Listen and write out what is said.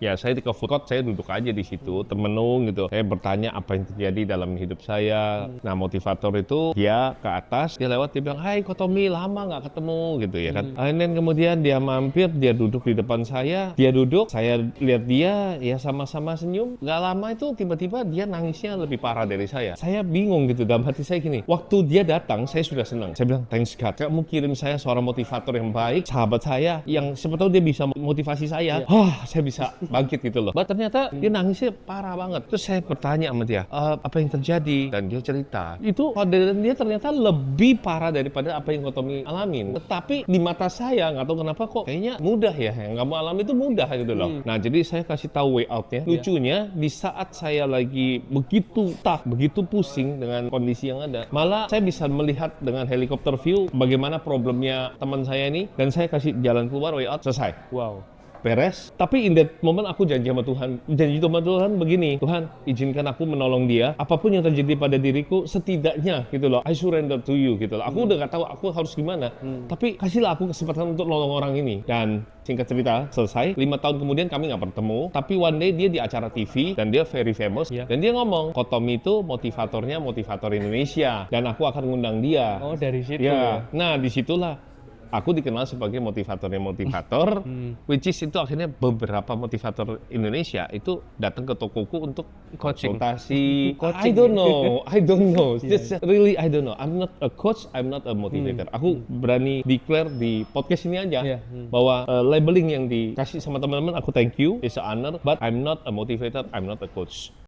Ya, saya di food court, saya duduk aja di situ, termenung gitu. Saya bertanya apa yang terjadi dalam hidup saya. Nah, motivator itu dia ke atas, dia lewat, dia bilang, "Hai, Ko Tommy, lama nggak ketemu," gitu ya kan. And then kemudian dia mampir, dia duduk di depan saya, dia duduk, saya lihat dia, ya sama-sama senyum. Nggak lama itu tiba-tiba dia nangisnya lebih parah dari saya. Saya bingung gitu, dalam hati saya gini, waktu dia datang, saya sudah senang. Saya bilang, thanks God, kamu kirim saya seorang motivator yang baik, sahabat saya, yang siapa tahu dia bisa motivasi saya. Saya bisa bangkit gitu loh. Ternyata dia nangisnya parah banget. Terus saya bertanya sama dia, apa yang terjadi? Dan dia cerita. Itu dan dia ternyata lebih parah daripada apa yang Tommy alamin. Tetapi di mata saya, nggak tahu kenapa kok kayaknya mudah ya. Yang kamu alami itu mudah gitu loh. Nah, jadi saya kasih tahu way out-nya. Lucunya, di saat saya lagi begitu tough, begitu pusing dengan kondisi yang ada, malah saya bisa melihat dengan helikopter view bagaimana problemnya teman saya ini, dan saya kasih jalan keluar, way out, selesai. Wow. Beres. Tapi in that moment aku janji sama Tuhan begini, Tuhan izinkan aku menolong dia, apapun yang terjadi pada diriku, setidaknya gitu loh, I surrender to you gitu loh. Aku udah gak tahu aku harus gimana, tapi kasihlah aku kesempatan untuk nolong orang ini. Dan singkat cerita, selesai. 5 tahun kemudian kami nggak bertemu, tapi one day dia di acara TV dan dia very famous, dan dia ngomong, Ko Tommy itu motivator Indonesia, dan aku akan ngundang dia. Oh, dari situ Ya, nah disitulah aku dikenal sebagai motivator, which is itu akhirnya beberapa motivator Indonesia itu datang ke tokoku untuk konsultasi. I don't know. Just really I don't know. I'm not a coach, I'm not a motivator. Aku berani declare di podcast ini aja bahwa labeling yang dikasih sama teman-teman, aku thank you, it's an honor, but I'm not a motivator, I'm not a coach.